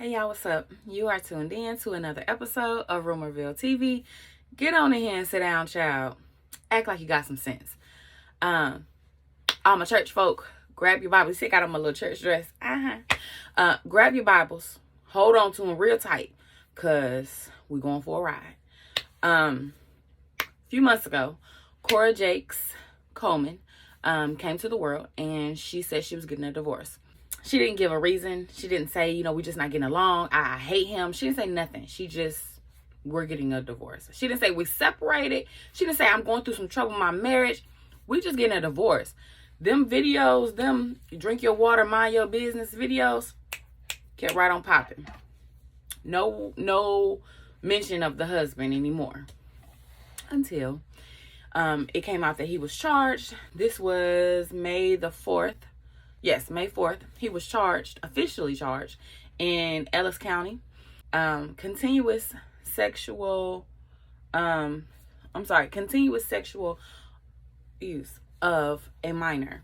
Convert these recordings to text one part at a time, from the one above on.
Hey y'all, what's up? You are tuned in to another episode of Rumorvilletv. Get on in here and sit down, child. Act like you got some sense. All my church folk, grab your Bibles. See, I got on my little church dress. Grab your Bibles. Hold on to them real tight, cause we're going for a ride. A few months ago, Cora Coleman came to the world, and she said she was getting a divorce. She didn't give a reason. She didn't say, we're just not getting along. I hate him. She didn't say nothing. She just, we're getting a divorce. She didn't say we separated. She didn't say I'm going through some trouble in my marriage. We just getting a divorce. Them videos, them drink your water, mind your business videos, kept right on popping. No mention of the husband anymore. Until it came out that he was charged. This was May the 4th. Yes, May 4th, he was officially charged in Ellis County. Continuous sexual use of a minor,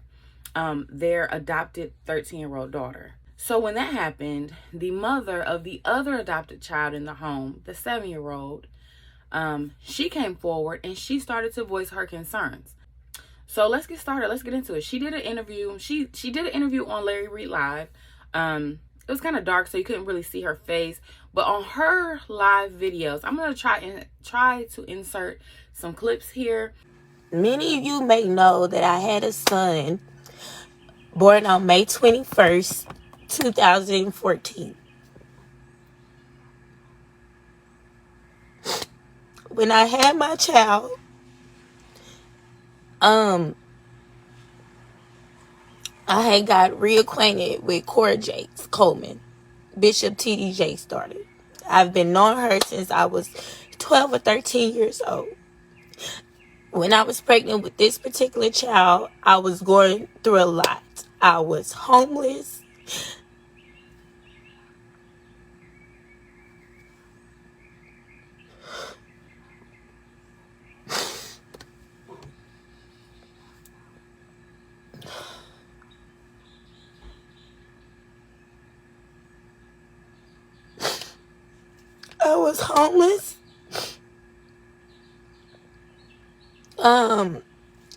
their adopted 13-year-old daughter. So when that happened, the mother of the other adopted child in the home, the 7-year-old, she came forward and she started to voice her concerns. So let's get started. Let's get into it. She did an interview. She did an interview on larryreidlive. It was kind of dark, so you couldn't really see her face. But on her live videos, I'm gonna try to insert some clips here. Many of you may know that I had a son born on May 21st, 2014. When I had my child, I had got reacquainted with Cora Coleman, Bishop TDJ started. I've been knowing her since I was 12 or 13 years old. When I was pregnant with this particular child, I was going through a lot. I was homeless.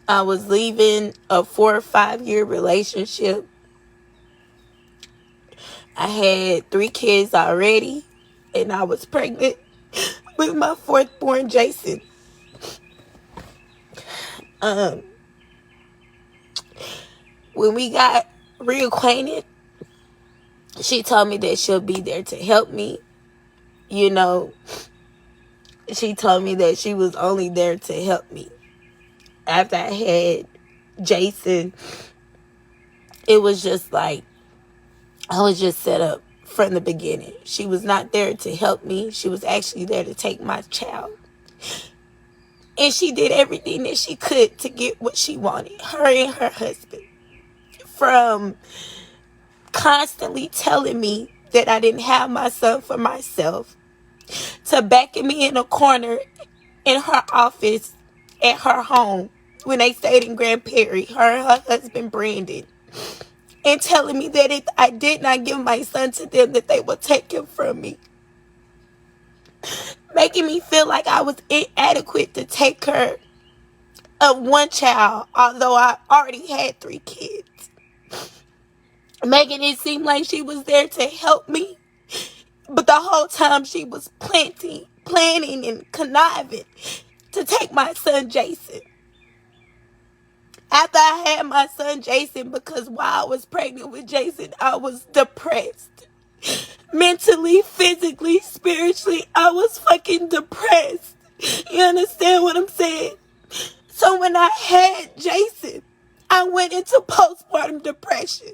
I was leaving a 4 or 5 year relationship. I had 3 kids already, and I was pregnant with my 4th born, Jason. When we got reacquainted, she told me that she'll be there to help me. She told me that she was only there to help me. After I had Jason, it was just like I was just set up from the beginning. She was not there to help me. She was actually there to take my child. And she did everything that she could to get what she wanted, her and her husband. From constantly telling me that I didn't have my son for myself, to backing me in a corner in her office at her home when they stayed in Grand Prairie, her and her husband Brandon, and telling me that if I did not give my son to them, that they would take him from me. Making me feel like I was inadequate to take care of one child, although I already had 3 kids. Making it seem like she was there to help me, but the whole time she was planning and conniving to take my son Jason. After I had my son Jason, because while I was pregnant with Jason, I was depressed. Mentally, physically, spiritually, I was fucking depressed. You understand what I'm saying? So when I had Jason, I went into postpartum depression.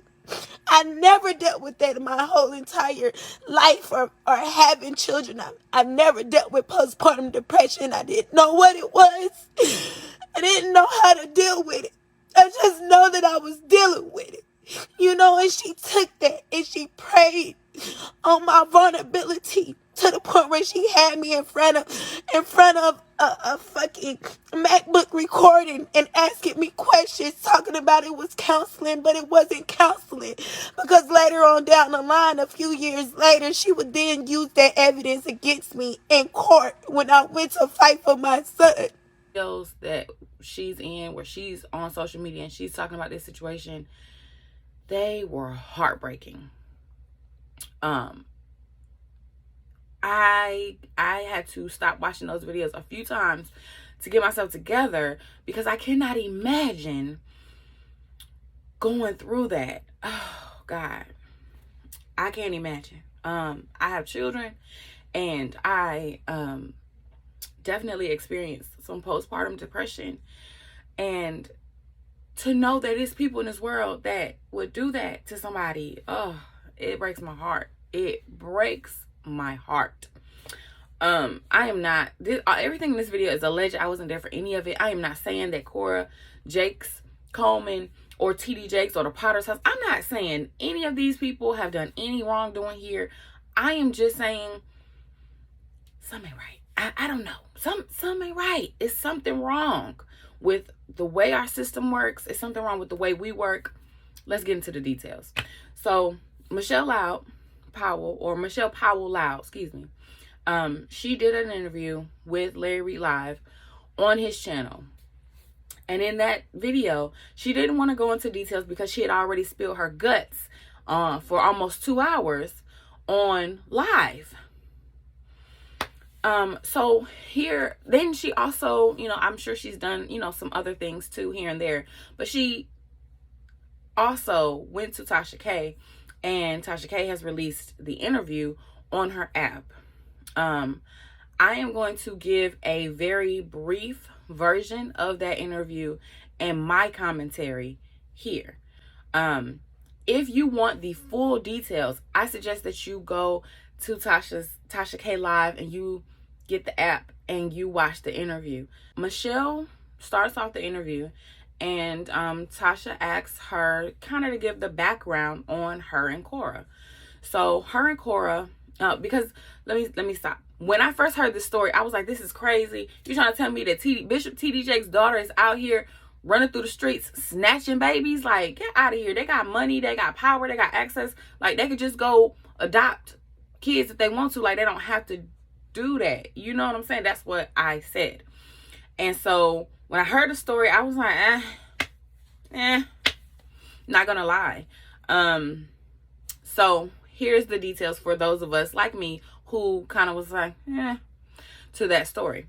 I never dealt with that in my whole entire life or having children. I've never dealt with postpartum depression. I didn't know what it was. I didn't know how to deal with it. I just know that I was dealing with it. And she took that and she prayed on my vulnerability to the point where she had me in front of a fucking MacBook recording and asking me questions, talking about it was counseling, but it wasn't counseling, because later on down the line, a few years later, she would then use that evidence against me in court when I went to fight for my son. Videos that she's in, where she's on social media and she's talking about this situation, they were heartbreaking. I had to stop watching those videos a few times to get myself together, because I cannot imagine going through that. Oh God, I can't imagine. I have children, and I definitely experienced some postpartum depression, and to know that there's people in this world that would do that to somebody, oh, it breaks my heart. It breaks my heart. I am not, everything in this video is alleged. I wasn't there for any of it. I am not saying that Cora, Jakes, Coleman, or TD Jakes, or the Potter's house, I'm not saying any of these people have done any wrongdoing here. I am just saying some ain't right. I don't know. Some ain't right. It's something wrong with the way our system works. It's something wrong with the way we work. Let's get into the details. So Michelle Powell Loud, excuse me. She did an interview with Larry Reid Live on his channel. And in that video, she didn't want to go into details because she had already spilled her guts for almost 2 hours on live. So here, then she also, I'm sure she's done, some other things too here and there, but she also went to Tasha K, and Tasha K has released the interview on her app. I am going to give a very brief version of that interview and my commentary here. If you want the full details, I suggest that you go to Tasha K Live and you get the app and you watch the interview. Michelle starts off the interview, and Tasha asks her kind of to give the background on her and Cora. So her and Cora, because let me stop. When I first heard this story, I was like, this is crazy. You're trying to tell me that Bishop T.D. Jakes' daughter is out here running through the streets snatching babies? Like, get out of here. They got money, they got power, they got access. Like, they could just go adopt kids if they want to. Like, they don't have to do that. You know what I'm saying? That's what I said. And so when I heard the story, I was like, not gonna lie. So here's the details for those of us like me who kind of was like, to that story.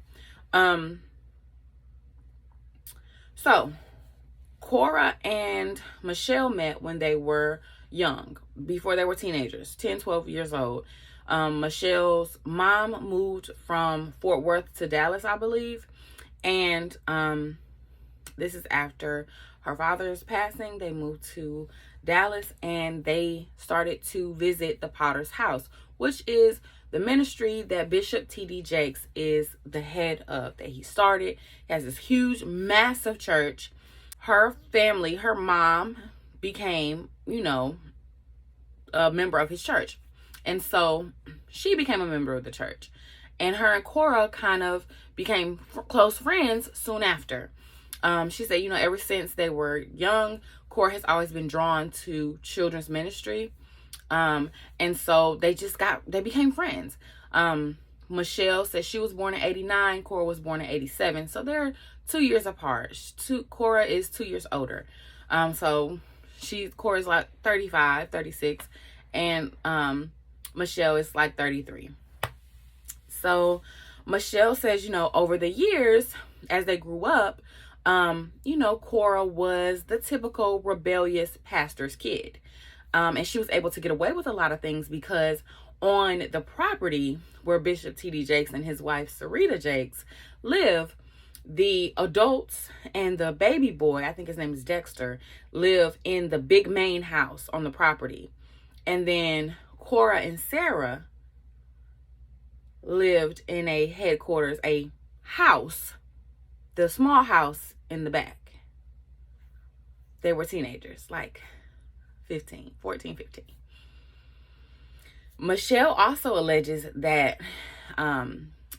So Cora and Michelle met when they were young, before they were teenagers, 10, 12 years old. Michelle's mom moved from Fort Worth to Dallas, I believe. And this is after her father's passing. They moved to Dallas and they started to visit the Potter's house, which is the ministry that Bishop T.D. Jakes is the head of, that he started. He has this huge, massive church. Her family, her mom became, a member of his church. And so she became a member of the church. And her and Cora kind of became close friends soon after. She said, ever since they were young, Cora has always been drawn to children's ministry. And so they became friends. Michelle said she was born in 89. Cora was born in 87. So they're 2 years apart. Cora is 2 years older. So Cora's like 35, 36. And Michelle is like 33. So Michelle says, over the years, as they grew up, Cora was the typical rebellious pastor's kid. And she was able to get away with a lot of things because on the property where Bishop T.D. Jakes and his wife, Sarita Jakes, live, the adults and the baby boy, I think his name is Dexter, live in the big main house on the property. And then Cora and Sarah lived in a headquarters, a house, the small house in the back. They were teenagers, like 14, 15. Michelle also alleges that,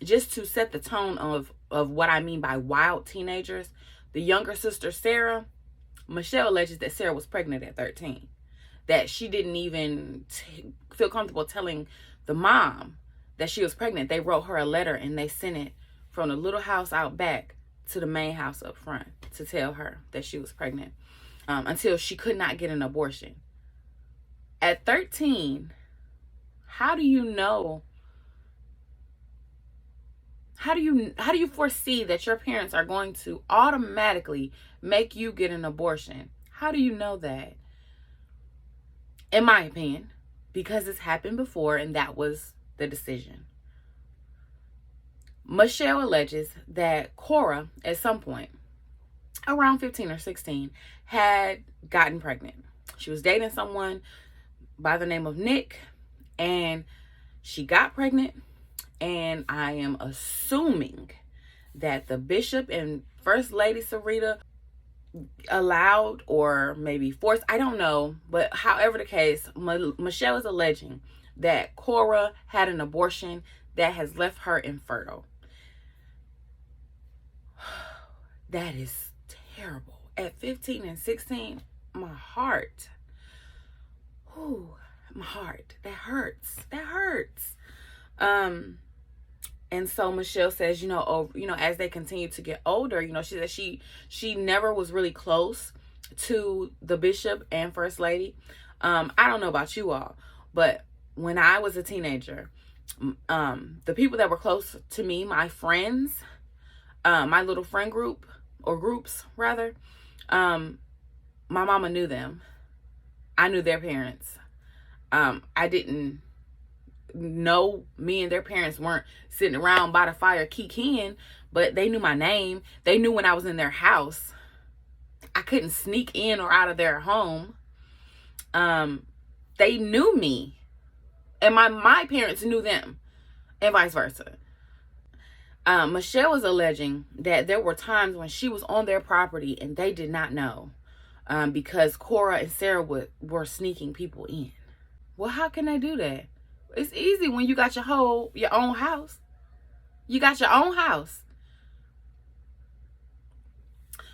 just to set the tone of what I mean by wild teenagers, the younger sister, Sarah, Michelle alleges that Sarah was pregnant at 13. That she didn't even feel comfortable telling the mom that she was pregnant. They wrote her a letter and they sent it from the little house out back to the main house up front to tell her that she was pregnant, until she could not get an abortion. At 13, how do you know? How do you foresee that your parents are going to automatically make you get an abortion? How do you know that? In my opinion, because it's happened before and that was the decision. Michelle alleges that Cora, at some point, around 15 or 16, had gotten pregnant. She was dating someone by the name of Nick, and she got pregnant. And I am assuming that the bishop and First Lady Sarita allowed or maybe forced, I don't know, but however the case, Michelle is alleging that Cora had an abortion that has left her infertile. That is terrible. At 15 and 16, my heart, my heart, that hurts. And so Michelle says, as they continue to get older, she said she never was really close to the bishop and First Lady. I don't know about you all, but when I was a teenager, the people that were close to me, my friends, my little friend group, or groups rather, my mama knew them. I knew their parents. I didn't know me and their parents weren't sitting around by the fire kikiing, but they knew my name. They knew when I was in their house. I couldn't sneak in or out of their home. They knew me, and my parents knew them, and vice versa. Michelle was alleging that there were times when she was on their property and they did not know, because Cora and Sarah were sneaking people in. Well, how can they do that? It's easy when you got your own house. You got your own house.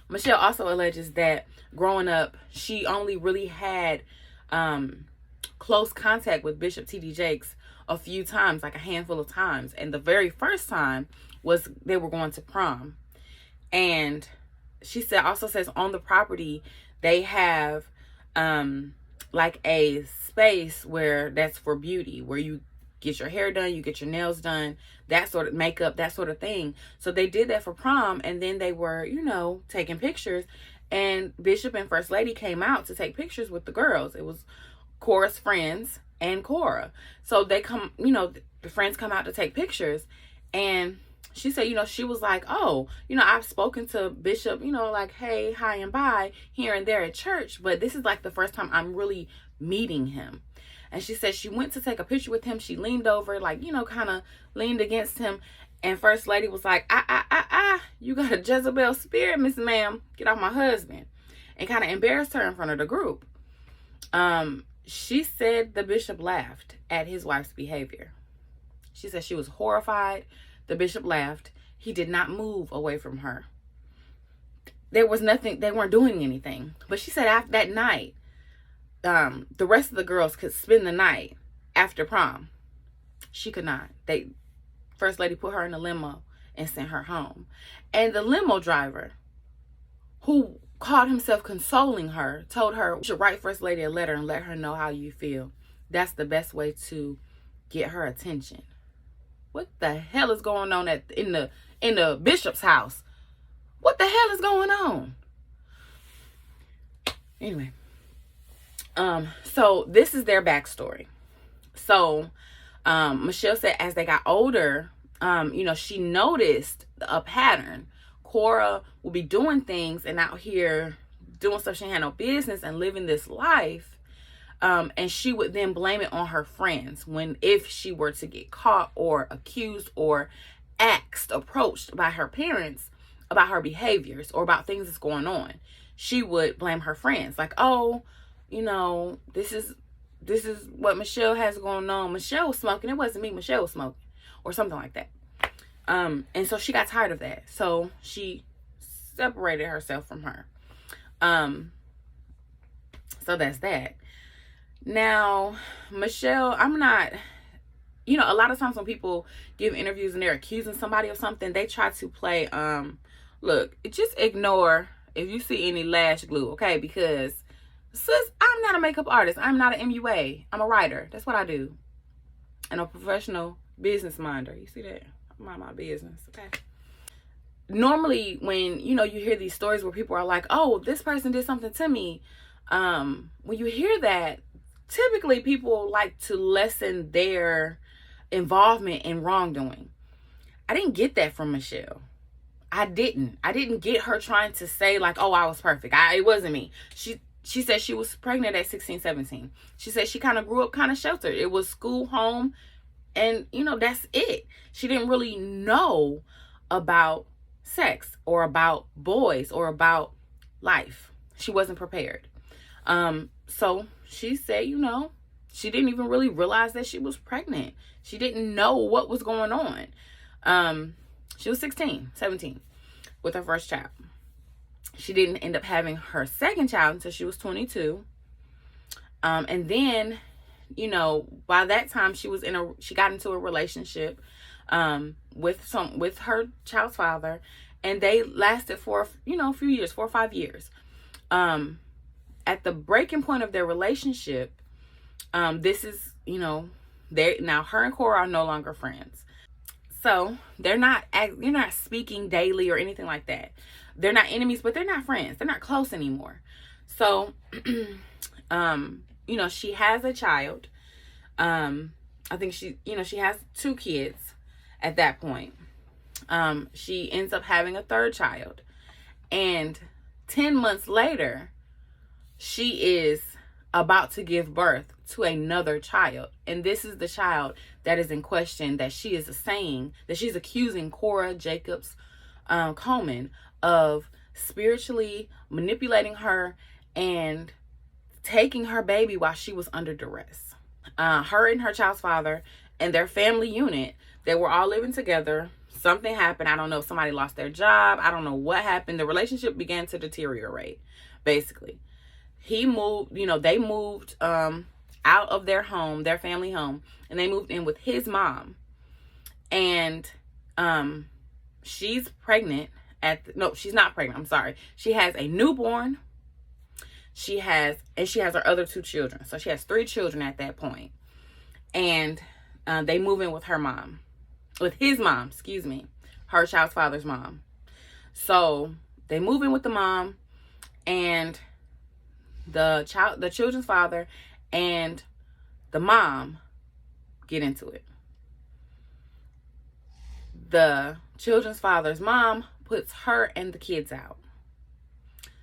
Michelle also alleges that growing up, she only really had close contact with Bishop T.D. Jakes a few times, like a handful of times. And the very first time was they were going to prom. And she also says on the property, they have like a space where that's for beauty, where you get your hair done, you get your nails done, that sort of makeup, that sort of thing. So they did that for prom, and then they were, taking pictures, and Bishop and First Lady came out to take pictures with the girls. It was Cora's friends and Cora. So they come, the friends come out to take pictures, and she said, she was like, oh, I've spoken to Bishop, like, hey, hi, and bye here and there at church, but this is like the first time I'm really meeting him. And she said she went to take a picture with him. She leaned over, like, kind of leaned against him. And First Lady was like, you got a Jezebel spirit, Miss Ma'am. Get off my husband. And kind of embarrassed her in front of the group. She said the bishop laughed at his wife's behavior. She said she was horrified. The bishop laughed. He did not move away from her. There was nothing. They weren't doing anything. But she said after that night, the rest of the girls could spend the night after prom. She could not. First Lady put her in a limo and sent her home. And the limo driver, who called himself consoling her, told her, you should write First Lady a letter and let her know how you feel. That's the best way to get her attention. What the hell is going on in the bishop's house? What the hell is going on? Anyway. So this is their backstory. So, Michelle said as they got older, she noticed a pattern. Cora would be doing things and out here doing stuff she had no business and living this life. And she would then blame it on her friends if she were to get caught or accused or approached by her parents about her behaviors or about things that's going on. She would blame her friends, like, oh, this is this is what Michelle has going on. Michelle was smoking. It wasn't me. Michelle was smoking, or something like that. And so she got tired of that. So she separated herself from her. So that's that. Now, Michelle, I'm not, a lot of times when people give interviews and they're accusing somebody of something, they try to play, look, just ignore if you see any lash glue, okay? Because, sis, I'm not a makeup artist. I'm not an MUA. I'm a writer. That's what I do. And a professional business minder. You see that? I mind my business, okay? Normally, when, you hear these stories where people are like, oh, this person did something to me. When you hear that, typically people like to lessen their involvement in wrongdoing. I didn't get that from Michelle. I didn't get her trying to say like, oh, I was perfect. It wasn't me. She said she was pregnant at 16, 17. She said she kind of grew up kind of sheltered. It was school, home, and that's it. She didn't really know about sex or about boys or about life. She wasn't prepared. So she said, she didn't even really realize that she was pregnant. She didn't know what was going on. She was 16, 17 with her first child. She didn't end up having her second child until she was 22. And then, by that time she got into a relationship, with her child's father, and they lasted for, a few years, 4 or 5 years. At the breaking point of their relationship, this is, now her and Cora are no longer friends. So you're not speaking daily or anything like that. They're not enemies, but they're not friends. They're not close anymore. So, she has a child. I think she has 2 kids at that point. She ends up having a 3rd child. And 10 months later, she is about to give birth to another child. And this is the child that is in question, that she is saying, that she's accusing Cora Jacobs Coleman of spiritually manipulating her and taking her baby while she was under duress. Her and her child's father and their family unit, they were all living together. Something happened. I don't know. Somebody lost their job. I don't know what happened. The relationship began to deteriorate, basically. He moved, they moved out of their home, their family home, and they moved in with his mom. And she's pregnant she's not pregnant. I'm sorry. She has a newborn. She has her other 2 children. So she has 3 children at that point. And they move in with her mom. With his mom, her child's father's mom. So they move in with the mom, and the children's father and the mom get into it. The children's father's mom puts her and the kids out.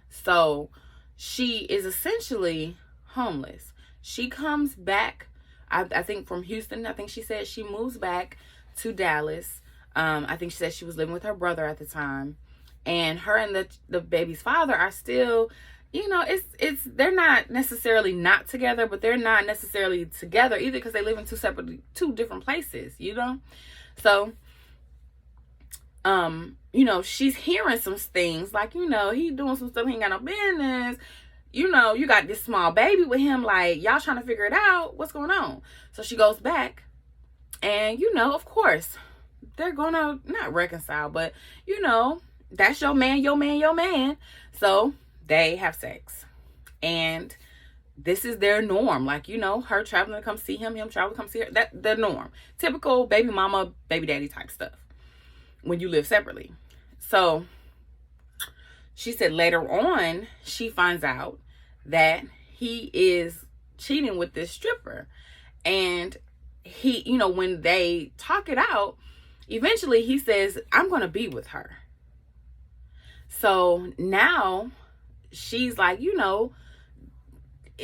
So she is essentially homeless. She comes back, I think from Houston. I think she said she moves back to Dallas. I think she said she was living with her brother at the time. And her and the baby's father are still, they're not necessarily not together, but they're not necessarily together either, because they live in 2 different places, So, she's hearing some things like, he doing some stuff he ain't got no business. You got this small baby with him, like, y'all trying to figure it out. What's going on? So she goes back, and, of course, they're gonna not reconcile, but, that's your man. So they have sex. And this is their norm. Like, her traveling to come see him traveling to come see her. That's the norm. Typical baby mama, baby daddy type stuff when you live separately. So she said later on, she finds out that he is cheating with this stripper. And he, when they talk it out, eventually he says, I'm going to be with her. So now she's like,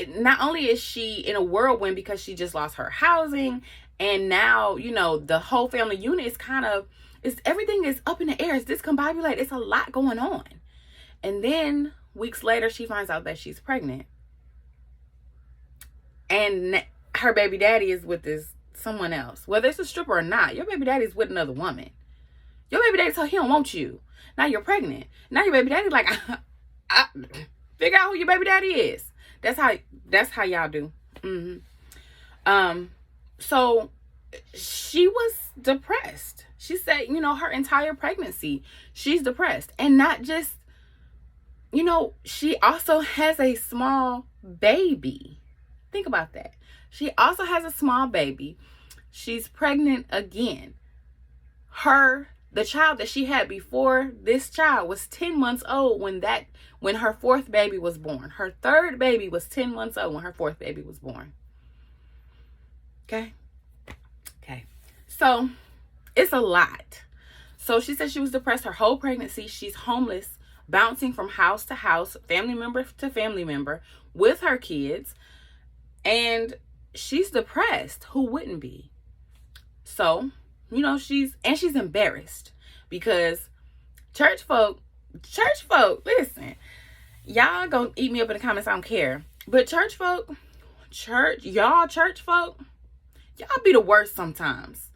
not only is she in a whirlwind because she just lost her housing, and now, the whole family unit is everything is up in the air. It's discombobulated. It's a lot going on. And then weeks later, she finds out that she's pregnant. and her baby daddy is with someone else, whether it's a stripper or not, your baby daddy is with another woman. Your baby daddy told he don't want you. Now you're pregnant. Now your baby daddy like, I figure out who your baby daddy is. That's how y'all do. So she was depressed. She said, her entire pregnancy, she's depressed. And not just, she also has a small baby. Think about that. She also has a small baby. She's pregnant again. The child that she had before this child was 10 months old when her fourth baby was born. Her third baby was 10 months old when her fourth baby was born. Okay. So it's a lot. So she said she was depressed her whole pregnancy. She's homeless, bouncing from house to house, family member to family member with her kids. And she's depressed. Who wouldn't be? So, she's embarrassed because church folk, listen, y'all gonna eat me up in the comments. I don't care. But church folk, y'all be the worst sometimes.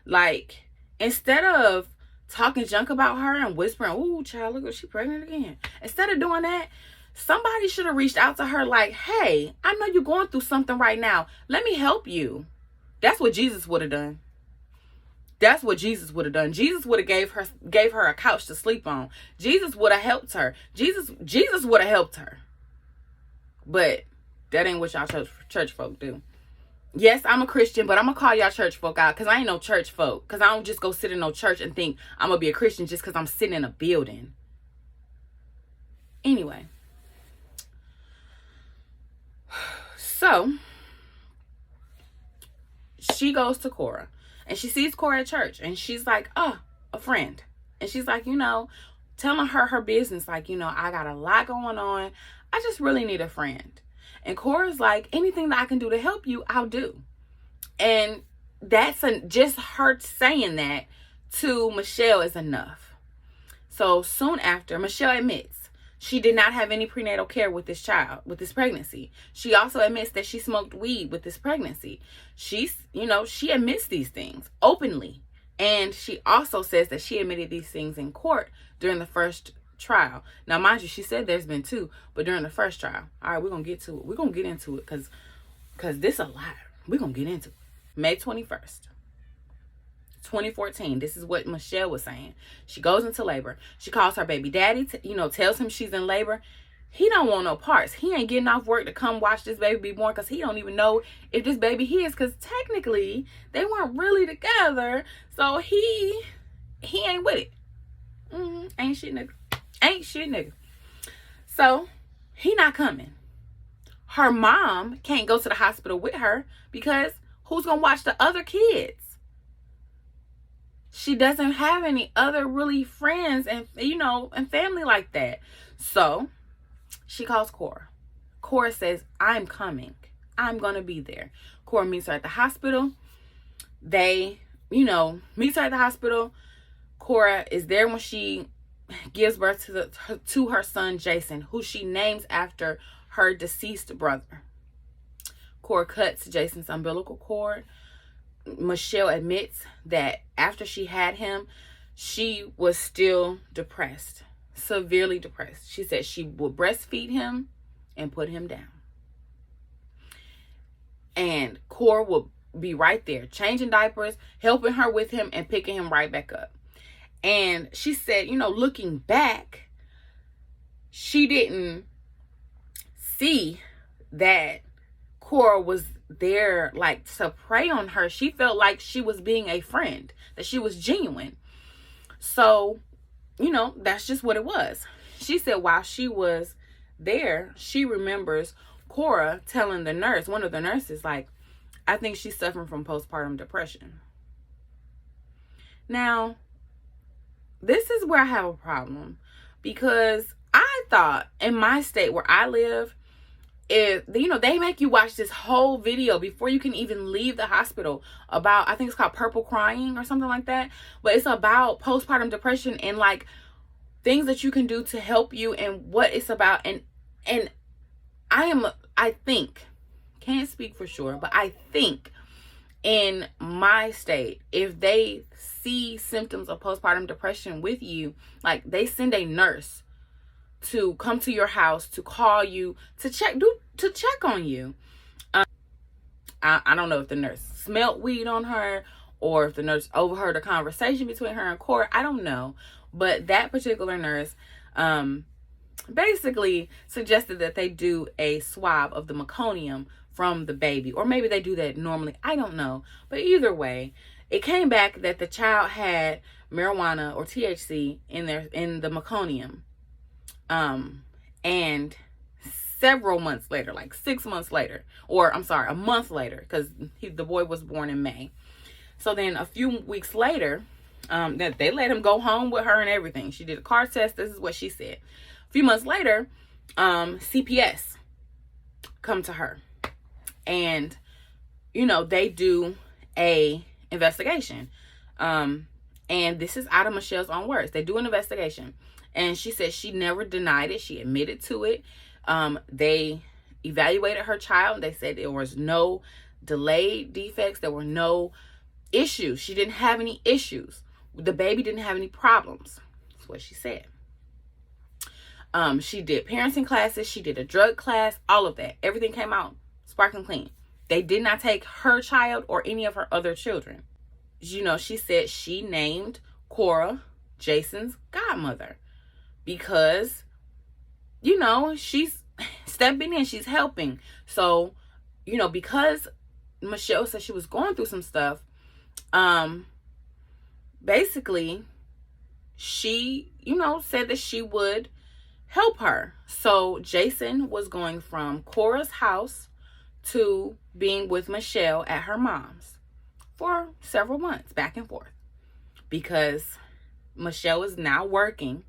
Like, instead of talking junk about her and whispering, "Ooh, child, look, she pregnant again." Instead of doing that, somebody should have reached out to her like, "Hey, I know you're going through something right now. Let me help you." That's what Jesus would have done. Jesus would have gave her a couch to sleep on. Jesus would have helped her. Jesus would have helped her. But that ain't what y'all church folk do. Yes, I'm a Christian, but I'm going to call y'all church folk out because I ain't no church folk. Because I don't just go sit in no church and think I'm going to be a Christian just because I'm sitting in a building. Anyway. So, she goes to Cora. And she sees Cora at church. And she's like, oh, a friend. And she's like, telling her business. Like, I got a lot going on. I just really need a friend. And Cora's like, anything that I can do to help you, I'll do. And that's just her saying that to Michelle is enough. So soon after, Michelle admits she did not have any prenatal care with this child, with this pregnancy. She also admits that she smoked weed with this pregnancy. She admits these things openly. And she also says that she admitted these things in court during the first trial. Now, mind you, she said there's been two, but during the first trial. All right, we're going to get to it. We're going to get into it because this a lot. We're going to get into it. May 21st, 2014. This is what Michelle was saying. She goes into labor. She calls her baby daddy, tells him she's in labor. He don't want no parts. He ain't getting off work to come watch this baby be born because he don't even know if this baby his, because technically they weren't really together. So he ain't with it. Ain't shit nigga. So he not coming. Her mom can't go to the hospital with her because who's gonna watch the other kids? She doesn't have any other really friends and family like that. So she calls Cora. Cora says, I'm coming. I'm gonna be there. Cora meets her at the hospital. They, meets her at the hospital. Cora is there when she gives birth to her son Jason, who she names after her deceased brother. Cora cuts Jason's umbilical cord. Michelle admits that after she had him, she was still depressed, severely depressed. She said she would breastfeed him and put him down. And Cora would be right there, changing diapers, helping her with him, and picking him right back up. And she said, looking back, she didn't see that Cora was there like to prey on her. She felt like she was being a friend, that she was genuine. So, that's just what it was. She said while she was there, she remembers Cora telling the nurse, one of the nurses, like, I think she's suffering from postpartum depression. Now, this is where I have a problem, because I thought in my state where I live, if they make you watch this whole video before you can even leave the hospital about, I think it's called Purple Crying or something like that, but it's about postpartum depression and like things that you can do to help you and what it's about. And I think Can't speak for sure, but I think in my state, if they see symptoms of postpartum depression with you, like they send a nurse to come to your house, to call you, to check on you. I don't know if the nurse smelt weed on her or if the nurse overheard a conversation between her and Cora. I don't know. But that particular nurse basically suggested that they do a swab of the meconium from the baby. Or maybe they do that normally. I don't know. But either way, it came back that the child had marijuana or THC in the meconium. And several months later, like 6 months later, or I'm sorry, a month later, because the boy was born in May. So then a few weeks later, they let him go home with her and everything. She did a car test. This is what she said. A few months later, CPS come to her, and they do a investigation. And this is out of Michelle's own words. They do an investigation, and she said she never denied it. She admitted to it. They evaluated her child. They said there was no delayed defects. There were no issues. She didn't have any issues. The baby didn't have any problems. That's what she said. She did parenting classes. She did a drug class. All of that. Everything came out sparkling clean. They did not take her child or any of her other children. She said she named Cora Jason's godmother because she's stepping in, she's helping. So, because Michelle said she was going through some stuff, basically, she, said that she would help her. So Jason was going from Cora's house to being with Michelle at her mom's for several months, back and forth, because Michelle is now working.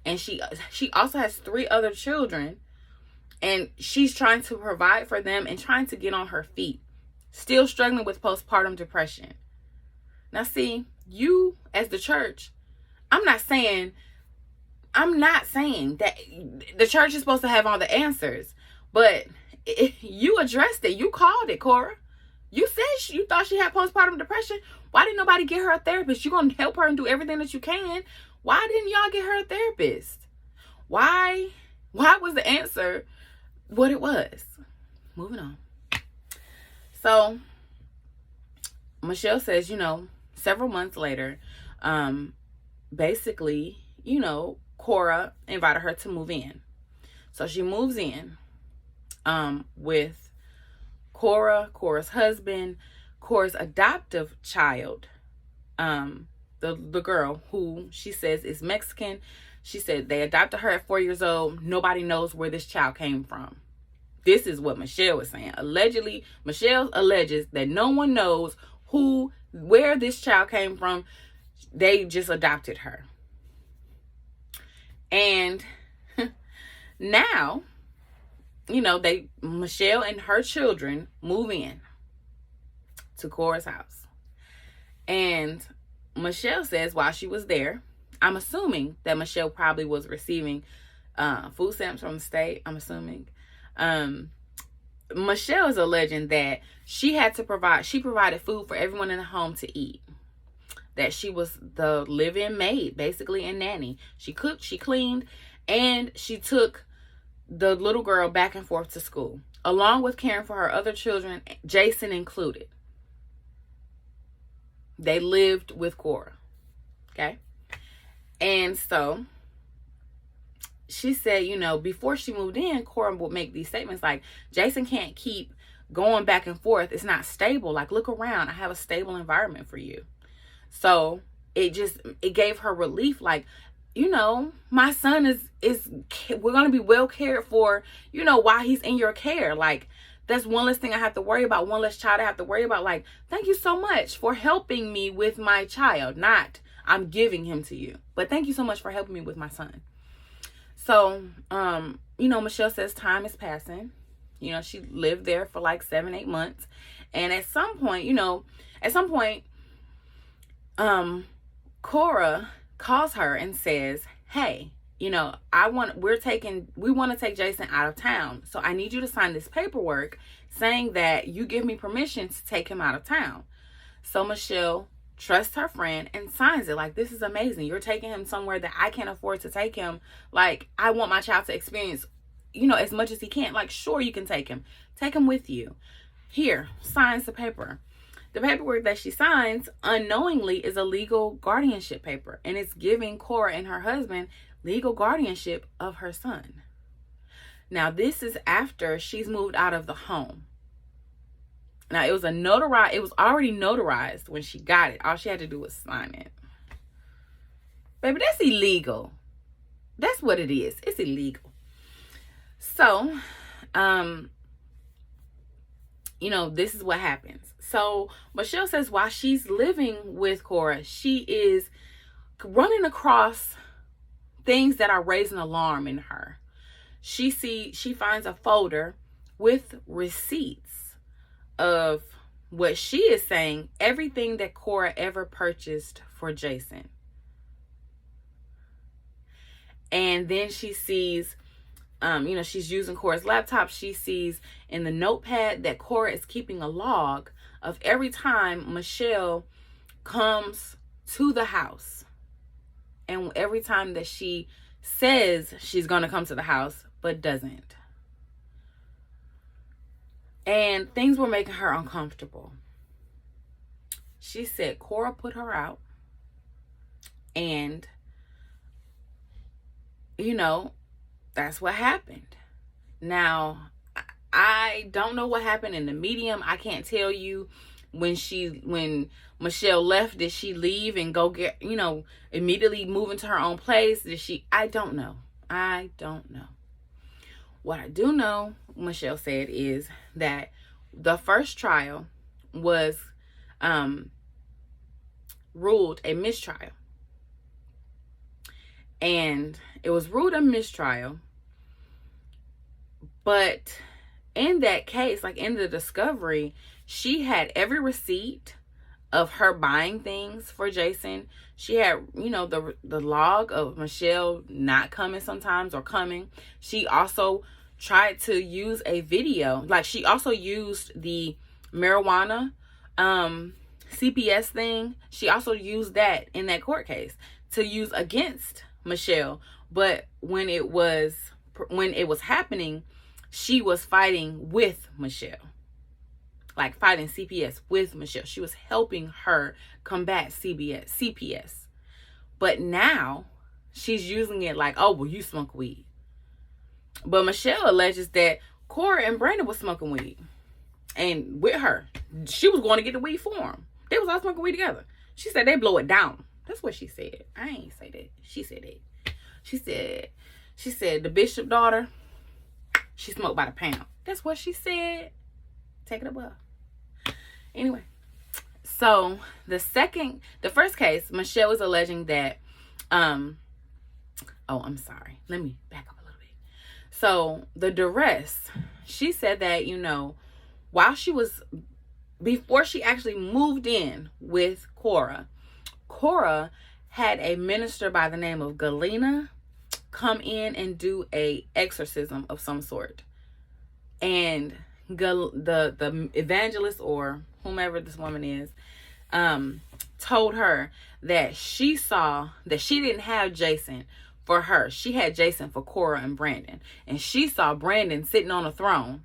And she also has 3 other children, and she's trying to provide for them and trying to get on her feet, still struggling with postpartum depression. Now, see, you as the church, I'm not saying that the church is supposed to have all the answers, but you addressed it. You called it, Cora. You said you thought she had postpartum depression. Why didn't nobody get her a therapist? You're going to help her and do everything that you can. Why didn't y'all get her a therapist? Why was the answer what it was? Moving on. So Michelle says, several months later, basically, Cora invited her to move in. So she moves in with Cora's husband, Cora's adoptive child, the girl who she says is Mexican. She said they adopted her at 4 years old. Nobody knows where this child came from. This is what Michelle was saying. Allegedly, Michelle alleges that no one knows where this child came from. They just adopted her. And now, Michelle and her children move in to Cora's house. And Michelle says while she was there, I'm assuming that Michelle probably was receiving food stamps from the state. I'm assuming. Michelle is alleging that she provided food for everyone in the home to eat. That she was the live-in maid, basically, and nanny. She cooked, she cleaned, and she took the little girl back and forth to school, along with caring for her other children, Jason included. They lived with Cora. Okay? And so she said, before she moved in, Cora would make these statements like, Jason can't keep going back and forth. It's not stable. Like, look around. I have a stable environment for you. So it gave her relief. Like, my son is we're going to be well cared for, while he's in your care. Like, that's one less thing I have to worry about. One less child I have to worry about. Like, thank you so much for helping me with my child. Not I'm giving him to you, but thank you so much for helping me with my son. So, Michelle says time is passing. She lived there for like 7-8 months. And at some point, Cora calls her and says, hey, we want to take Jason out of town. So I need you to sign this paperwork saying that you give me permission to take him out of town. So Michelle trusts her friend and signs it. Like, this is amazing. You're taking him somewhere that I can't afford to take him. Like, I want my child to experience, as much as he can. Like, sure, you can take him. Take him with you. Here, signs the paper. The paperwork that she signs unknowingly is a legal guardianship paper, and it's giving Cora and her husband legal guardianship of her son. Now, this is after she's moved out of the home. Now, it was already notarized when she got it. All she had to do was sign it. Baby, that's illegal. That's what it is. It's illegal. So, this is what happens. So Michelle says while she's living with Cora, she is running across things that are raising alarm in her. She finds a folder with receipts of what she is saying, everything that Cora ever purchased for Jason. And then she sees, she's using Cora's laptop. She sees in the notepad that Cora is keeping a log of every time Michelle comes to the house. And every time that she says she's going to come to the house, but doesn't. And things were making her uncomfortable. She said Cora put her out. And, that's what happened. Now, I don't know what happened in the medium. I can't tell you when Michelle left, did she leave and go get, immediately move into her own place? I don't know. What I do know, Michelle said, is that the first trial was ruled a mistrial. And it was ruled a mistrial. But in that case, like in the discovery, she had every receipt of her buying things for Jason. She had, the log of Michelle not coming sometimes or coming. She also tried to use a video. Like, she also used the marijuana CPS thing. She also used that in that court case to use against Michelle. But when it was happening, she was fighting with Michelle. Like, fighting CPS with Michelle. She was helping her combat CPS. But now she's using it like, oh, well, you smoke weed. But Michelle alleges that Cora and Brandon was smoking weed. And with her, she was going to get the weed for them. They was all smoking weed together. She said they blow it down. That's what she said. I ain't say that. She said that. She said the bishop daughter, she smoked by the pound. That's what she said. Take it above. Anyway, so the first case, Michelle was alleging that, I'm sorry. Let me back up a little bit. So the duress, she said that, before she actually moved in with Cora had a minister by the name of Galena come in and do a exorcism of some sort. And the evangelist, or whomever this woman is, told her that she saw that she didn't have Jason for her. She had Jason for Cora and Brandon. And she saw Brandon sitting on a throne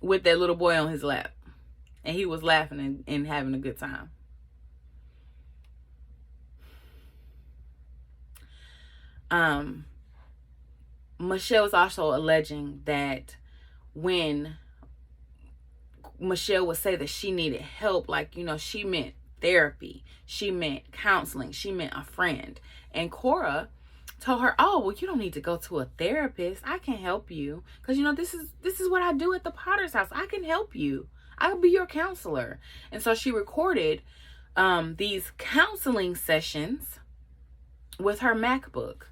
with that little boy on his lap. And he was laughing and having a good time. Michelle was also alleging that when Michelle would say that she needed help, like, she meant therapy, she meant counseling, she meant a friend. And Cora told her, oh, well, you don't need to go to a therapist. I can help you. Because, this is what I do at the Potter's house. I can help you. I'll be your counselor. And so she recorded these counseling sessions with her MacBook.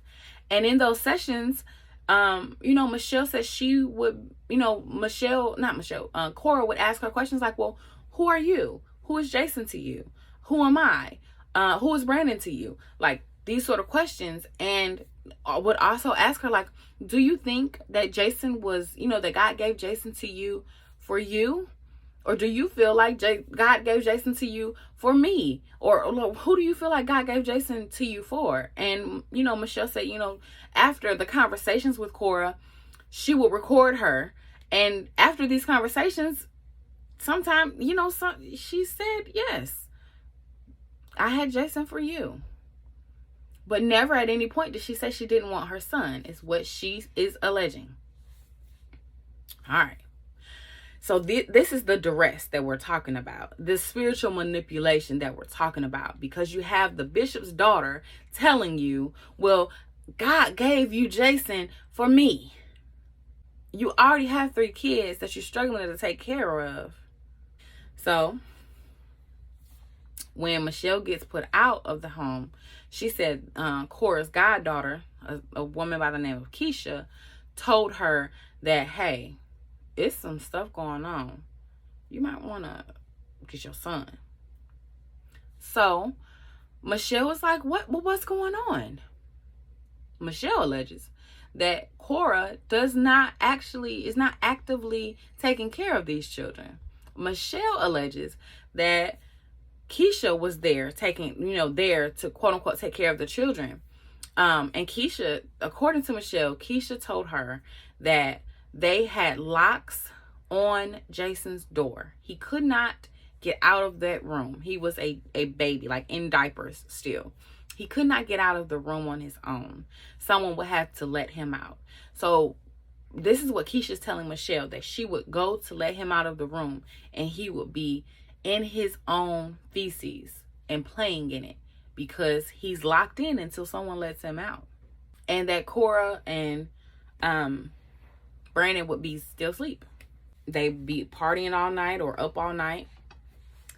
And in those sessions, Michelle said she would, Cora would ask her questions like, well, who are you? Who is Jason to you? Who am I? Who is Brandon to you? Like, these sort of questions. And would also ask her, like, do you think that Jason was, that God gave Jason to you for you? Or do you feel like God gave Jason to you for me? Or who do you feel like God gave Jason to you for? And, Michelle said, after the conversations with Cora, she would record her. And after these conversations, sometime, she said, yes, I had Jason for you. But never at any point did she say she didn't want her son, is what she is alleging. All right. So this is the duress that we're talking about. This spiritual manipulation that we're talking about. Because you have the bishop's daughter telling you, well, God gave you Jason for me. You already have 3 kids that you're struggling to take care of. So when Michelle gets put out of the home, she said Cora's goddaughter, a woman by the name of Keisha, told her that, hey, it's some stuff going on. You might want to get your son. So Michelle was like, what's going on? Michelle alleges that Cora is not actively taking care of these children. Michelle alleges that Keisha was there there to quote unquote take care of the children. And Keisha, according to Michelle, Keisha told her that they had locks on Jason's door. He could not get out of that room. He was a baby, like in diapers still. He could not get out of the room on his own. Someone would have to let him out. So this is what Keisha's telling Michelle, that she would go to let him out of the room and he would be in his own feces and playing in it because he's locked in until someone lets him out. And that Cora and Brandon would be still asleep. They'd be partying all night or up all night,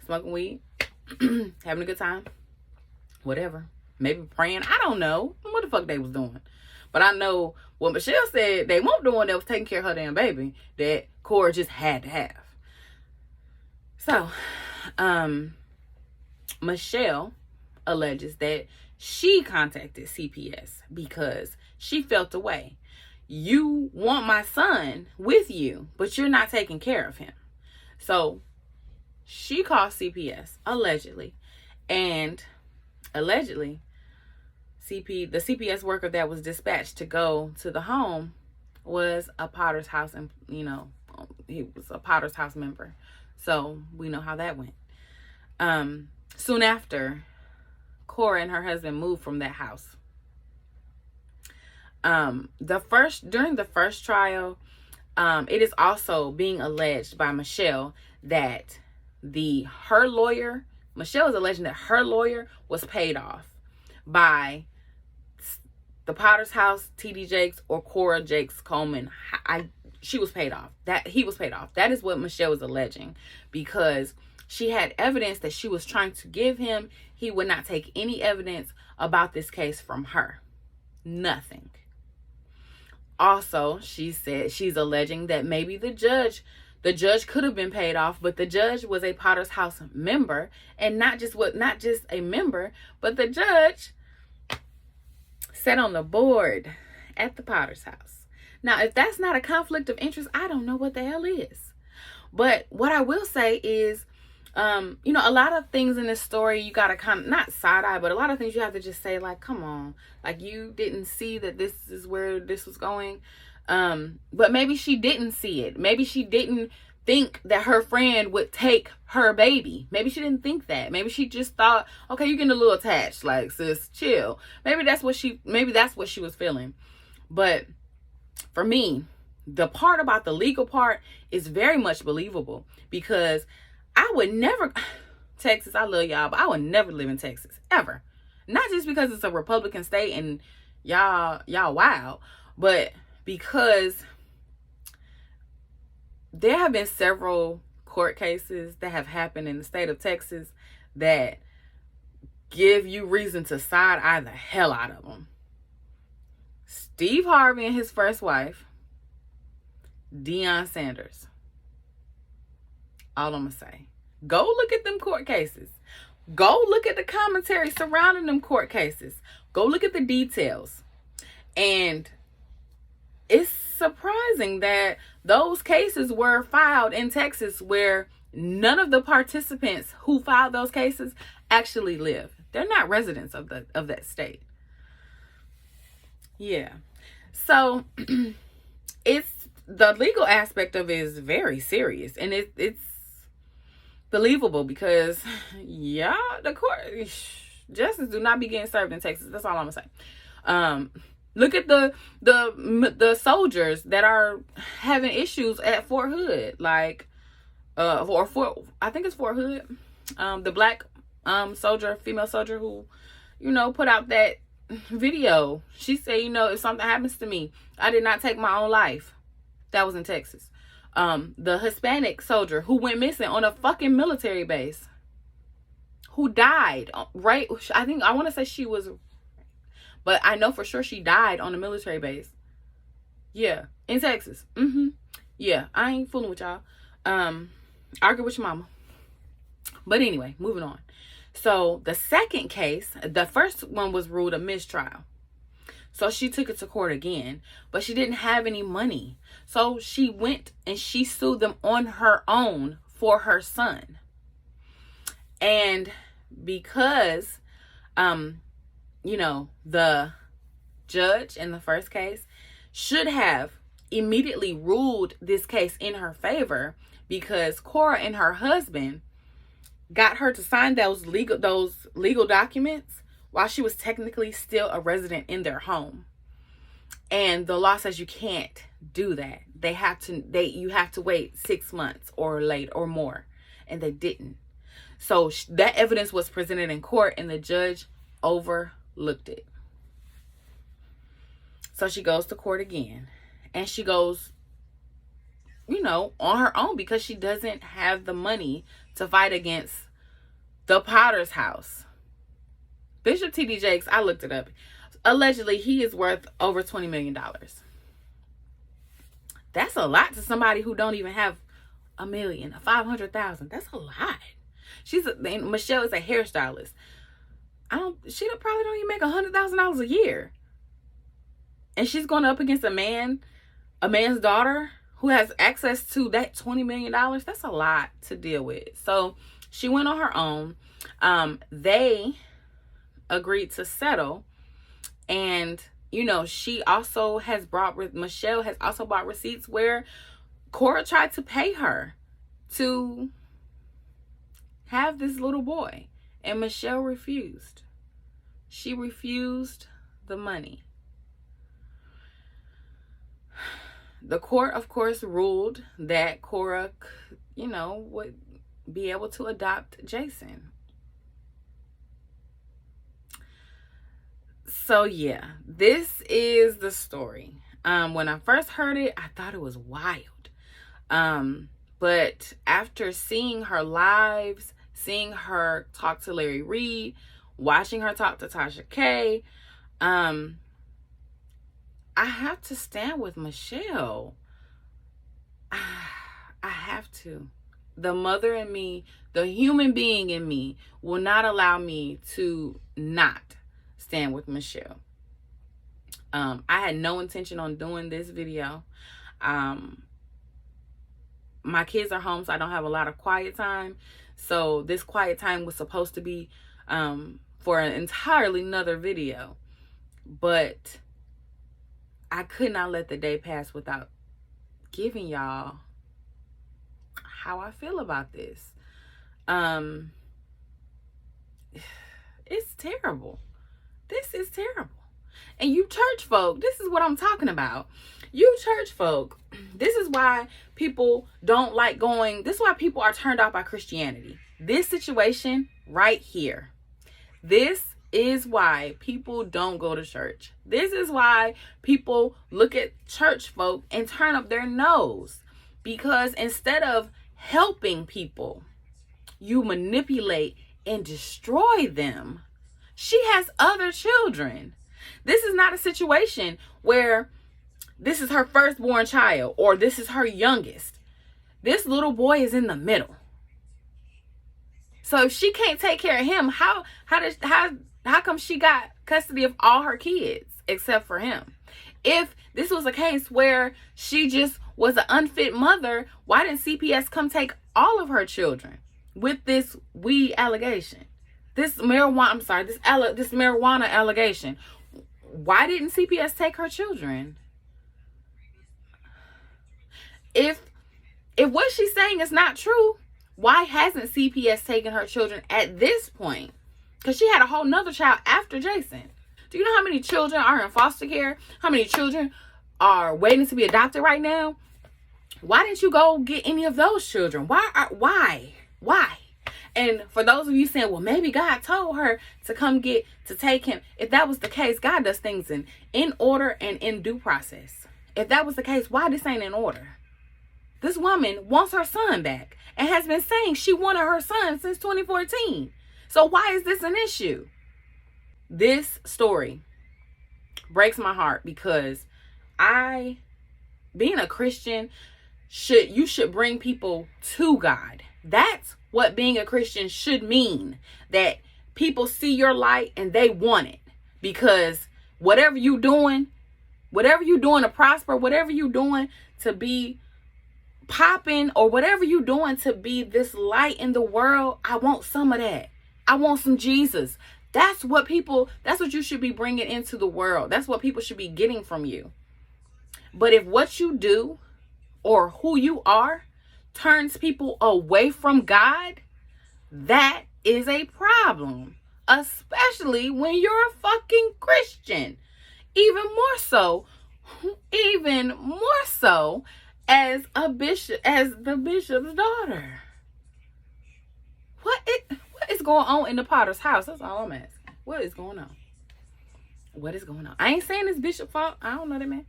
smoking weed, having a good time, whatever. Maybe praying. I don't know what the fuck they was doing. But I know what Michelle said they weren't doing, that was taking care of her damn baby, that Cora just had to have. So, Michelle alleges that she contacted CPS because she felt the way. You want my son with you, but you're not taking care of him. So she called CPS, allegedly. And allegedly, the CPS worker that was dispatched to go to the home was a Potter's House, and he was a Potter's House member. So we know how that went. Soon after, Cora and her husband moved from that house. During the first trial, it is also being alleged by Michelle that Michelle is alleging that her lawyer was paid off by the Potter's House, TD Jakes, or Cora Jakes Coleman. She was paid off. He was paid off. That is what Michelle was alleging, because she had evidence that she was trying to give him. He would not take any evidence about this case from her. Nothing. Also, she said she's alleging that maybe the judge could have been paid off, but the judge was a Potter's House member, and not just a member, but the judge sat on the board at the Potter's House. Now, if that's not a conflict of interest, I don't know what the hell is. But what I will say is, a lot of things in this story, you gotta kind of, not side eye, but a lot of things you have to just say, like, come on, like, you didn't see that this is where this was going. But maybe she didn't see it. Maybe she didn't think that her friend would take her baby. Maybe she didn't think that. Maybe she just thought, okay, you're getting a little attached, like, sis, chill. Maybe that's what she was feeling. But for me, the part about the legal part is very much believable, because I would never, Texas, I love y'all, but I would never live in Texas, ever. Not just because it's a Republican state and y'all wild, but because there have been several court cases that have happened in the state of Texas that give you reason to side-eye the hell out of them. Steve Harvey and his first wife, Deion Sanders. All I'm going to say. Go look at them court cases. Go look at the commentary surrounding them court cases. Go look at the details. And it's surprising that those cases were filed in Texas, where none of the participants who filed those cases actually live. They're not residents of that state. Yeah. So it's the legal aspect of it is very serious, and it's believable because the court justice do not be getting served in Texas. That's all I'm gonna say. Look at the soldiers that are having issues at Fort Hood, like or Fort, I think it's Fort Hood. The black soldier, female soldier who, put out that video. She said, if something happens to me, I did not take my own life. That was in Texas. The Hispanic soldier who went missing on a fucking military base, who died, right? I want to say she was, but I know for sure she died on a military base. Yeah, in Texas. Yeah, I ain't fooling with y'all. Argue with your mama. But anyway, moving on. So the second case, the first one was ruled a mistrial. So she took it to court again, but she didn't have any money. So she went and she sued them on her own for her son. And because, the judge in the first case should have immediately ruled this case in her favor, because Cora and her husband got her to sign those legal documents while she was technically still a resident in their home. And the law says you can't do that. You have to wait 6 months or more. And they didn't. So that evidence was presented in court and the judge overlooked it. So she goes to court again, and she goes, on her own, because she doesn't have the money to fight against the Potter's house. Bishop T.D. Jakes, I looked it up. Allegedly, he is worth over $20 million. That's a lot to somebody who don't even have $1 million, $500,000. That's a lot. Michelle is a hairstylist. She probably don't even make $100,000 a year. And she's going up against a man's daughter who has access to that $20 million. That's a lot to deal with. So she went on her own. They agreed to settle. And, Michelle has also brought receipts where Cora tried to pay her to have this little boy. And Michelle refused. She refused the money. The court, of course, ruled that Cora, would be able to adopt Jason. So, yeah, this is the story. When I first heard it, I thought it was wild. But after seeing her lives, seeing her talk to Larry Reid, watching her talk to Tasha K, I have to stand with Michelle. I have to. The mother in me, the human being in me, will not allow me to not stand with Michelle. I had no intention on doing this video. My kids are home, so I don't have a lot of quiet time. So this quiet time was supposed to be for an entirely another video. But I could not let the day pass without giving y'all how I feel about this. It's terrible. This is terrible. And you church folk, this is what I'm talking about. You church folk, this is why people don't like going. This is why people are turned off by Christianity. This situation right here. This is why people don't go to church. This is why people look at church folk and turn up their nose. Because instead of helping people, you manipulate and destroy them. She has other children. This is not a situation where this is her firstborn child or this is her youngest. This little boy is in the middle. So if she can't take care of him, how come she got custody of all her kids except for him? If this was a case where she just was an unfit mother, why didn't CPS come take all of her children with this weed allegation? This marijuana allegation. Why didn't CPS take her children? If what she's saying is not true, why hasn't CPS taken her children at this point? Because she had a whole nother child after Jason. Do you know how many children are in foster care? How many children are waiting to be adopted right now? Why didn't you go get any of those children? Why? And for those of you saying, well, maybe God told her to take him. If that was the case, God does things in order and in due process. If that was the case, why this ain't in order? This woman wants her son back and has been saying she wanted her son since 2014. So why is this an issue? This story breaks my heart because being a Christian, you should bring people to God. That's what being a Christian should mean. That people see your light and they want it. Because whatever you doing to prosper, whatever you doing to be popping, or whatever you doing to be this light in the world, I want some of that. I want some Jesus. That's what you should be bringing into the world. That's what people should be getting from you. But if what you do or who you are turns people away from God, that is a problem. Especially when you're a fucking Christian. Even more so as the bishop's daughter. What is going on in the Potter's house? That's all I'm asking. What is going on? I ain't saying it's Bishop's fault. I don't know that man.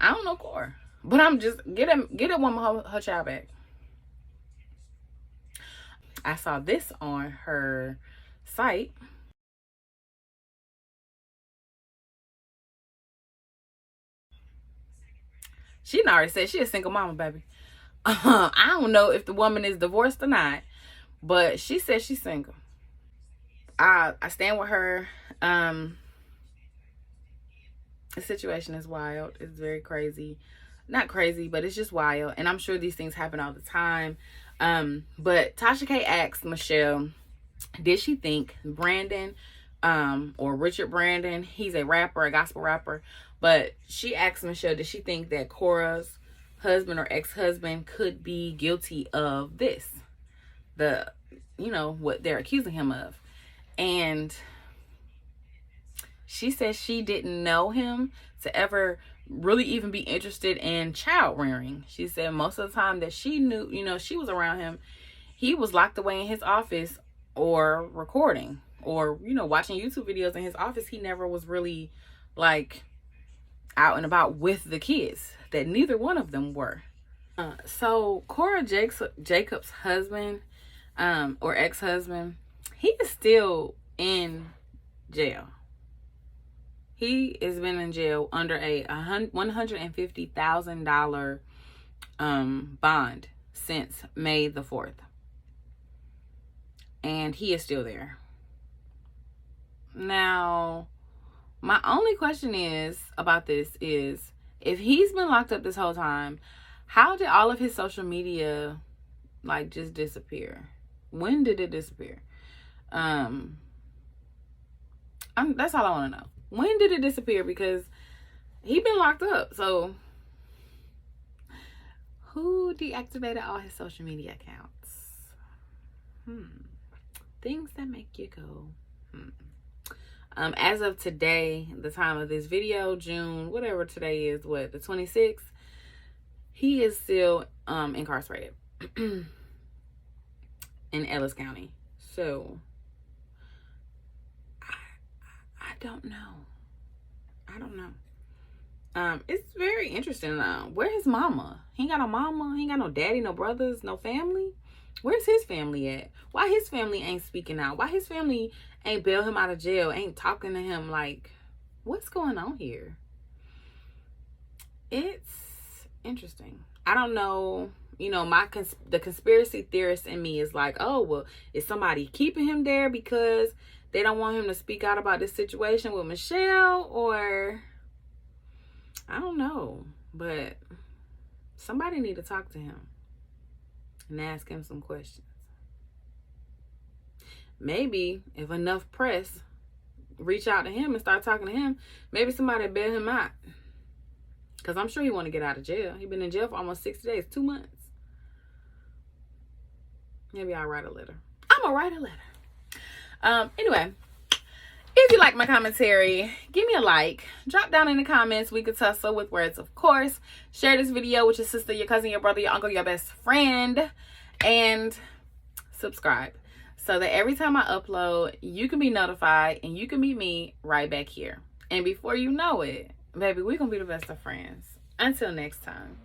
I don't know Cora. But I'm just get a woman her child back. I saw this on her site. She already said she a single mama, baby. I don't know if the woman is divorced or not, but she said she's single. I stand with her. The situation is wild. It's very crazy. Not crazy, but it's just wild. And I'm sure these things happen all the time. But Tasha K asked Michelle, did she think Brandon, or Richard Brandon, he's a rapper, a gospel rapper, but she asked Michelle, did she think that Cora's husband or ex-husband could be guilty of this? What they're accusing him of. And she said she didn't know him to ever really even be interested in child rearing. She said most of the time that she knew, she was around him, he was locked away in his office or recording or, watching YouTube videos in his office. He never was really like out and about with the kids, that neither one of them were. So Cora Jacob's husband, or ex-husband, he is still in jail. He has been in jail under a $150,000 bond since May the 4th. And he is still there. Now, my only question about this is, if he's been locked up this whole time, how did all of his social media just disappear? When did it disappear? That's all I want to know. When did it disappear? Because he been locked up. So who deactivated all his social media accounts? Things that make you go. As of today, the time of this video, June, whatever today is, the 26th, he is still incarcerated in Ellis County. So I don't know. It's very interesting. Where his mama? He ain't got no mama. He ain't got no daddy, no brothers, no family. Where's his family at? Why his family ain't speaking out? Why his family ain't bail him out of jail? Ain't talking to him? What's going on here? It's interesting. I don't know. The conspiracy theorist in me is is somebody keeping him there because they don't want him to speak out about this situation with Michelle? Or I don't know, but somebody need to talk to him and ask him some questions. Maybe if enough press reach out to him and start talking to him, maybe somebody bail him out. Because I'm sure he want to get out of jail. He been in jail for almost 60 days, 2 months. Maybe I'll write a letter. I'm going to write a letter. Anyway, if you like my commentary, give me a like. Drop down in the comments. We could tussle with words, of course. Share this video with your sister, your cousin, your brother, your uncle, your best friend. And subscribe. So that every time I upload, you can be notified and you can meet me right back here. And before you know it, baby, we're going to be the best of friends. Until next time.